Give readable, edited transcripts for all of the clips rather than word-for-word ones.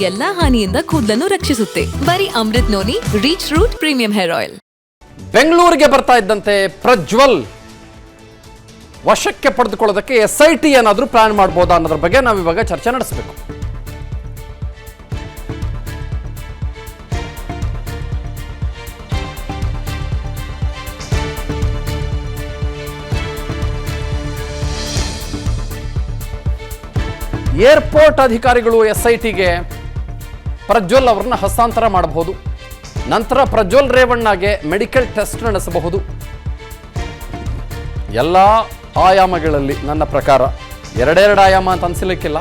ಎಲ್ಲಾ ಹಾನಿಯಿಂದ ಕೂದಲನ್ನು ರಕ್ಷಿಸುತ್ತೆ. ಬರೀ Amrut noni reach root premium hair oil. ಬೆಂಗಳೂರಿಗೆ ಬರ್ತಾ ಇದ್ದಂತೆ ಪ್ರಜ್ವಲ್ ವಶಕ್ಕೆ ಪಡೆದುಕೊಳ್ಳೋದಕ್ಕೆ SIT ಏನಾದರೂ ಪ್ಲಾನ್ ಮಾಡಬಹುದಾ ಅನ್ನೋದ್ರ ಬಗ್ಗೆ ನಾವು ಇವಾಗ ಚರ್ಚೆ ನಡೆಸಬೇಕು. ಏರ್ಪೋರ್ಟ್ ಅಧಿಕಾರಿಗಳು SITಗೆ ಪ್ರಜ್ವಲ್ ಅವರನ್ನ ಹಸ್ತಾಂತರ ಮಾಡಬಹುದು. ನಂತರ ಪ್ರಜ್ವಲ್ ರೇವಣ್ಣಗೆ ಮೆಡಿಕಲ್ ಟೆಸ್ಟ್ ನಡೆಸಬಹುದು. ಎಲ್ಲ ಆಯಾಮಗಳಲ್ಲಿ ನನ್ನ ಪ್ರಕಾರ ಎರಡೆರಡು ಆಯಾಮ ಅಂತ ಅನಿಸಲಿಕ್ಕಿಲ್ಲ.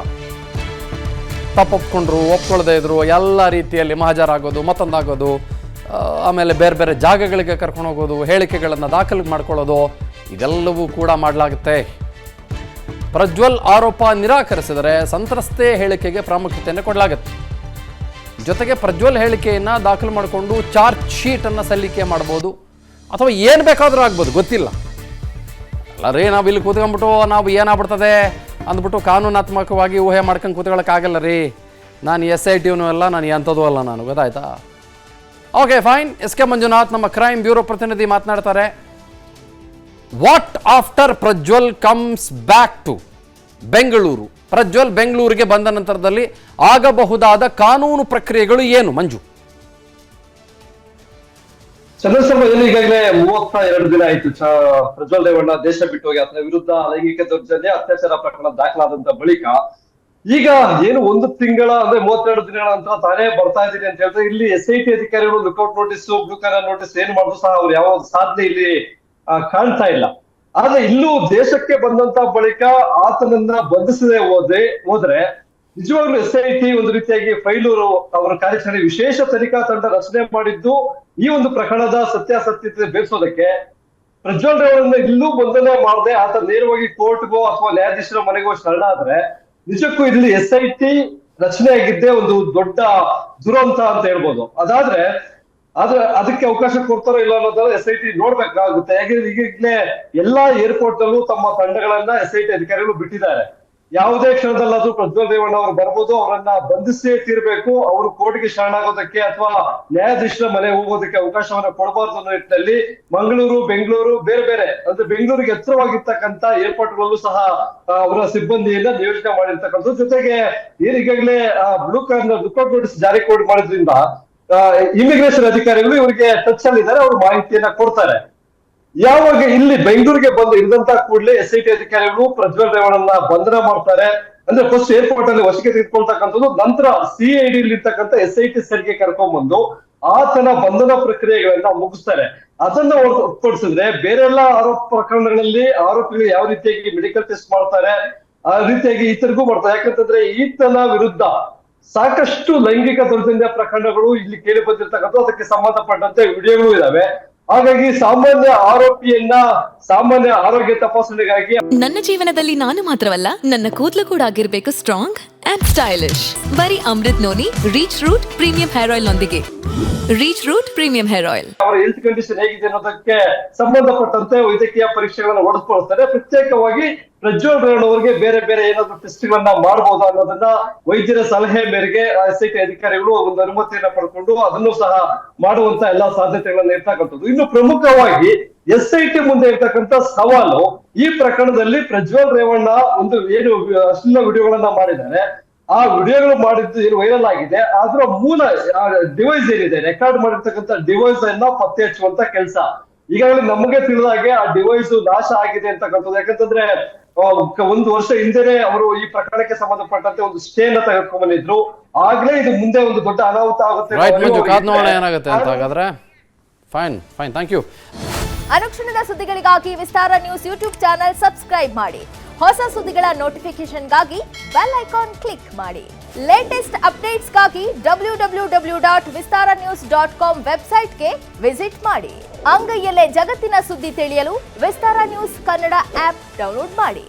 ತಪ್ಪೊಪ್ಕೊಂಡ್ರು, ಒಪ್ಕೊಳ್ಳದೆ ಇದ್ರು, ಎಲ್ಲ ರೀತಿಯಲ್ಲಿ ಮಹಾಜರಾಗೋದು, ಮತ್ತೊಂದಾಗೋದು, ಆಮೇಲೆ ಬೇರೆ ಬೇರೆ ಜಾಗಗಳಿಗೆ ಕರ್ಕೊಂಡು ಹೋಗೋದು, ಹೇಳಿಕೆಗಳನ್ನು ದಾಖಲು ಮಾಡ್ಕೊಳ್ಳೋದು, ಇದೆಲ್ಲವೂ ಕೂಡ ಮಾಡಲಾಗುತ್ತೆ. ಪ್ರಜ್ವಲ್ ಆರೋಪ ನಿರಾಕರಿಸಿದರೆ ಸಂತ್ರಸ್ತೆ ಹೇಳಿಕೆಗೆ ಪ್ರಾಮುಖ್ಯತೆಯನ್ನು ಕೊಡಲಾಗುತ್ತೆ. ಜೊತೆಗೆ ಪ್ರಜ್ವಲ್ ಹೇಳಿಕೆಯನ್ನು ದಾಖಲು ಮಾಡಿಕೊಂಡು ಚಾರ್ಜ್ ಶೀಟನ್ನು ಸಲ್ಲಿಕೆ ಮಾಡ್ಬೋದು, ಅಥವಾ ಏನು ಬೇಕಾದರೂ ಆಗ್ಬೋದು, ಗೊತ್ತಿಲ್ಲ. ಅಲ್ಲ ರೀ, ನಾವು ಇಲ್ಲಿ ಕೂತ್ಕೊಂಡ್ಬಿಟ್ಟು ನಾವು ಏನಾಗ್ಬಿಡ್ತದೆ ಅಂದ್ಬಿಟ್ಟು ಕಾನೂನಾತ್ಮಕವಾಗಿ ಊಹೆ ಮಾಡ್ಕೊಂಡು ಕೂತ್ಕೊಳ್ಳೋಕ್ಕಾಗಲ್ಲ ರೀ. ನಾನು SITನೂ ಅಲ್ಲ, ನಾನು ಎಂಥದ್ದು ಅಲ್ಲ, ನಾನು ಗೊತ್ತಾಯ್ತಾ? Okay fine. SK ಮಂಜುನಾಥ್ ನಮ್ಮ ಕ್ರೈಮ್ ಬ್ಯೂರೋ ಪ್ರತಿನಿಧಿ ಮಾತನಾಡ್ತಾರೆ. What after Prajwal comes back to Bengaluru? Prajwal ಬೆಂಗಳೂರಿಗೆ ಬಂದ ನಂತರದಲ್ಲಿ ಆಗಬಹುದಾದ ಕಾನೂನು ಪ್ರಕ್ರಿಯೆಗಳು ಏನು ಮಂಜು? ಚಂದ್ರಶೇಖರ್, ಈಗಾಗಲೇ 32 ದಿನ ಆಯ್ತು ಪ್ರಜ್ವಲ್ ರೇವಣ್ಣ ದೇಶ ಬಿಟ್ಟು ಹೋಗಿ ಆತನ ವಿರುದ್ಧ ಲೈಂಗಿಕ ದೌರ್ಜನ್ಯ ಅತ್ಯಾಚಾರ ಪ್ರಕರಣ ದಾಖಲಾದಂತ ಬಳಿಕ ಈಗ ಏನು 1 ತಿಂಗಳ ಅಂದ್ರೆ 32 ದಿನಗಳ ನಂತರ ತಾನೇ ಬರ್ತಾ ಇದ್ದೀನಿ ಅಂತ ಹೇಳಿದ್ರೆ ಇಲ್ಲಿ SIT ಅಧಿಕಾರಿಗಳು lookout notice, blue colour notice ಏನ್ ಮಾಡಿದ್ರು ಸಹ ಅವ್ರು ಯಾವ ಸಾಧನೆ ಇಲ್ಲಿ ಕಾಣ್ತಾ ಇಲ್ಲ. ಆದ್ರೆ ಇಲ್ಲೂ ದೇಶಕ್ಕೆ ಬಂದಂತ ಬಳಿಕ ಆತನನ್ನ ಬಂಧಿಸದೆ ಹೋದ್ರೆ ನಿಜವಾಗ್ಲೂ SIT ಒಂದು ರೀತಿಯಾಗಿ ಫೈಲೂರು ಅವರ ಕಾರ್ಯಾಚರಣೆ ವಿಶೇಷ ತನಿಖಾ ತಂಡ ರಚನೆ ಮಾಡಿದ್ದು ಈ ಒಂದು ಪ್ರಕರಣದ ಸತ್ಯಾಸತ್ಯತೆ ಬೇರಿಸೋದಕ್ಕೆ. ಪ್ರಜ್ವಲ್ ರೇವಣ್ಣ ಇಲ್ಲೂ ಬಂಧನ ಮಾಡದೆ ಆತ ನೇರವಾಗಿ ಕೋರ್ಟ್ಗೋ ಅಥವಾ ನ್ಯಾಯಾಧೀಶರ ಮನೆಗೋ ಶರಣಾದ್ರೆ ನಿಜಕ್ಕೂ ಇಲ್ಲಿ SIT ರಚನೆ ಆಗಿದ್ದೇ ಒಂದು ದೊಡ್ಡ ದುರಂತ ಅಂತ ಹೇಳ್ಬೋದು. ಅದಕ್ಕೆ ಅವಕಾಶ ಕೊಡ್ತಾರೋ ಇಲ್ಲ ಅನ್ನೋದನ್ನ SIT ನೋಡ್ಬೇಕಾಗುತ್ತೆ. ಯಾಕಂದ್ರೆ ಈಗಲೇ ಎಲ್ಲಾ ಏರ್ಪೋರ್ಟ್ ನಲ್ಲೂ ತಮ್ಮ ತಂಡಗಳನ್ನ SIT ಅಧಿಕಾರಿಗಳು ಬಿಟ್ಟಿದ್ದಾರೆ. ಯಾವುದೇ ಕ್ಷಣದಲ್ಲಾದ್ರೂ ಪ್ರಜ್ವಲ್ ರೇವಣ್ಣ ಅವರು ಬರ್ಬೋದು, ಅವರನ್ನ ಬಂಧಿಸೇ ತೀರ್ಬೇಕು. ಅವರು ಕೋರ್ಟ್ಗೆ ಶರಣಾಗೋದಕ್ಕೆ ಅಥವಾ ನ್ಯಾಯಾಧೀಶರ ಮನೆ ಹೋಗೋದಕ್ಕೆ ಅವಕಾಶವನ್ನ ಕೊಡಬಾರ್ದು ಅನ್ನೋ ನಿಟ್ಟಿನಲ್ಲಿ ಮಂಗಳೂರು, ಬೆಂಗಳೂರು, ಬೇರೆ ಬೇರೆ ಅಂದ್ರೆ ಬೆಂಗಳೂರಿಗೆ ಹತ್ತಿರವಾಗಿರ್ತಕ್ಕಂಥ ಏರ್ಪೋರ್ಟ್ಗಳಲ್ಲೂ ಸಹ ಅವರ ಸಿಬ್ಬಂದಿಯನ್ನ ನಿಯೋಜನೆ ಮಾಡಿರ್ತಕ್ಕಂಥದ್ದು. ಜೊತೆಗೆ ಈಗಾಗಲೇ ಬ್ಲೂ ಕಾರ್ನರ್ ಲುಕೌಟ್ ನೋಟಿಸ್ ಜಾರಿ ಮಾಡಿದ್ರಿಂದ ಇಮಿಗ್ರೇಷನ್ ಅಧಿಕಾರಿಗಳು ಇವರಿಗೆ ಟಚ್ ಅಲ್ಲಿ ಇದ್ದಾರೆ, ಅವರು ಮಾಹಿತಿಯನ್ನ ಕೊಡ್ತಾರೆ. ಯಾವಾಗ ಇಲ್ಲಿ ಬೆಂಗಳೂರಿಗೆ ಬಂದು ಇಳಿದಂತ ಕೂಡಲೇ SIT ಅಧಿಕಾರಿಗಳು ಪ್ರಜ್ವಲ್ ರೇವಣ್ಣನ ಬಂಧನ ಮಾಡ್ತಾರೆ. ಅಂದ್ರೆ ಫಸ್ಟ್ ಏರ್ಪೋರ್ಟ್ ಅಲ್ಲಿ ವಶಕ್ಕೆ ತೆಗೆದುಕೊಳ್ತಕ್ಕಂಥದ್ದು, ನಂತರ CID ಇರ್ತಕ್ಕಂಥ SIT ಸೆಲ್ಗೆ ಕರ್ಕೊಂಡ್ಬಂದು ಆತನ ಬಂಧನ ಪ್ರಕ್ರಿಯೆಗಳನ್ನ ಮುಗಿಸ್ತಾರೆ. ಅದನ್ನ ಹೊರತುಪಡಿಸಿದ್ರೆ ಬೇರೆಲ್ಲ ಆರೋಪ ಪ್ರಕರಣಗಳಲ್ಲಿ ಆರೋಪಿಗಳು ಯಾವ ರೀತಿಯಾಗಿ ಮೆಡಿಕಲ್ ಟೆಸ್ಟ್ ಮಾಡ್ತಾರೆ, ಆ ರೀತಿಯಾಗಿ ಈತರಿಗೂ ಮಾಡ್ತಾರೆ. ಯಾಕಂತಂದ್ರೆ ಈತನ ವಿರುದ್ಧ ಸಾಕಷ್ಟು ಲೈಂಗಿಕ ದೌರ್ಜನ್ಯ ಪ್ರಕರಣಗಳು ಇಲ್ಲಿ ಕೇಳಿ ಬಂದಿರ್ತಕ್ಕಂಥ, ಅದಕ್ಕೆ ಸಂಬಂಧಪಟ್ಟಂತೆ ವಿಡಿಯೋಗಳು ಇದಾವೆ. ಹಾಗಾಗಿ ಸಾಮಾನ್ಯ ಆರೋಪಿಯನ್ನ ಸಾಮಾನ್ಯ ಆರೋಗ್ಯ ತಪಾಸಣೆಗಾಗಿ ನನ್ನ ಜೀವನದಲ್ಲಿ ನಾನು ಮಾತ್ರವಲ್ಲ, ನನ್ನ ಕೂದಲು ಕೂಡ ಆಗಿರ್ಬೇಕು ಸ್ಟ್ರಾಂಗ್ ಅಂಡ್ ಸ್ಟೈಲಿಶ್. ಬರೀ Amrut noni reach root premium hair oil ನೊಂದಿಗೆ. Reach root premium hair oil ಅವರ ಹೆಲ್ತ್ ಕಂಡೀಷನ್ ಹೇಗಿದೆ ಅನ್ನೋದಕ್ಕೆ ಸಂಬಂಧಪಟ್ಟಂತೆ ವೈದ್ಯಕೀಯ ಪರೀಕ್ಷೆಗಳನ್ನ ಒಡೆದುಕೊಳ್ತಾರೆ. ಪ್ರತ್ಯೇಕವಾಗಿ ಪ್ರಜ್ವಲ್ ರೇವಣ್ಣ ಅವರಿಗೆ ಬೇರೆ ಬೇರೆ ಏನಾದ್ರು ಟೆಸ್ಟ್ ಗಳನ್ನ ಮಾಡಬಹುದಾ ಅನ್ನೋದನ್ನ ವೈದ್ಯರ ಸಲಹೆ ಮೇರೆಗೆ SIT ಅಧಿಕಾರಿಗಳು ಒಂದು ಅನುಮತಿಯನ್ನ ಪಡ್ಕೊಂಡು ಅದನ್ನು ಸಹ ಮಾಡುವಂತ ಎಲ್ಲಾ ಸಾಧ್ಯತೆಗಳನ್ನ ಇರ್ತಕ್ಕಂಥದ್ದು. ಇನ್ನು ಪ್ರಮುಖವಾಗಿ SIT ಮುಂದೆ ಇರ್ತಕ್ಕಂಥ ಸವಾಲು, ಈ ಪ್ರಕರಣದಲ್ಲಿ ಪ್ರಜ್ವಲ್ ರೇವಣ್ಣ ಒಂದು ಏನು ಅಶ್ಲೀಲ ವಿಡಿಯೋಗಳನ್ನ ಮಾಡಿದ್ದಾರೆ, ಆ ವಿಡಿಯೋಗಳು ಮಾಡಿದ್ದು ಏನು ವೈರಲ್ ಆಗಿದೆ, ಅದರ ಮೂಲ ಡಿವೈಸ್ ಏನಿದೆ, ರೆಕಾರ್ಡ್ ಮಾಡಿರ್ತಕ್ಕಂಥ ಡಿವೈಸ್ ಅನ್ನ ಪತ್ತೆ ಹಚ್ಚುವಂತ ಕೆಲಸ ಈಗಾಗಲೇ ನಮಗೆ ತಿಳಿದ ಹಾಗೆ ಆ ಡಿವೈಸ್ ನಾಶ ಆಗಿದೆ ಅಂತಕ್ಕಂಥದ್ದು. ಯಾಕಂತಂದ್ರೆ 1 ವರ್ಷ ಹಿಂದೆನೆ ಅವರು ಈ ಪ್ರಕರಣಕ್ಕೆ ಸಂಬಂಧಪಟ್ಟಂತೆ ಒಂದು ಸ್ಟೇ ಅನ್ನ ತೆಗೆದುಕೊಂಡು ಬಂದಿದ್ರು. ಆಗ್ಲೇ ಇದು ಮುಂದೆ ಒಂದು ದೊಡ್ಡ ಅನಾಹುತ ಆಗುತ್ತೆ. ಅನುಕ್ಷಣದ ಸುದ್ದಿಗಳಿಗಾಗಿ ವಿಸ್ತಾರ ನ್ಯೂಸ್ ಯೂಟ್ಯೂಬ್ ಚಾನೆಲ್ ಸಬ್ಸ್ಕ್ರೈಬ್ ಮಾಡಿ. ಹೊಸ ಸುದ್ದಿಗಳ ನೋಟಿಫಿಕೇಶನ್ಗಾಗಿ ಬೆಲ್ ಐಕಾನ್ ಕ್ಲಿಕ್ ಮಾಡಿ. ಲೇಟೆಸ್ಟ್ ಅಪ್ಡೇಟ್ಸ್ಗಾಗಿ www.vistaranews.com ವೆಬ್ಸೈಟ್ಗೆ ವಿಸಿಟ್ ಮಾಡಿ. ಅಂಗೈಯಲ್ಲೇ ಜಗತ್ತಿನ ಸುದ್ದಿ ತಿಳಿಯಲು ವಿಸ್ತಾರ ನ್ಯೂಸ್ ಕನ್ನಡ ಆಪ್ ಡೌನ್ಲೋಡ್ ಮಾಡಿ.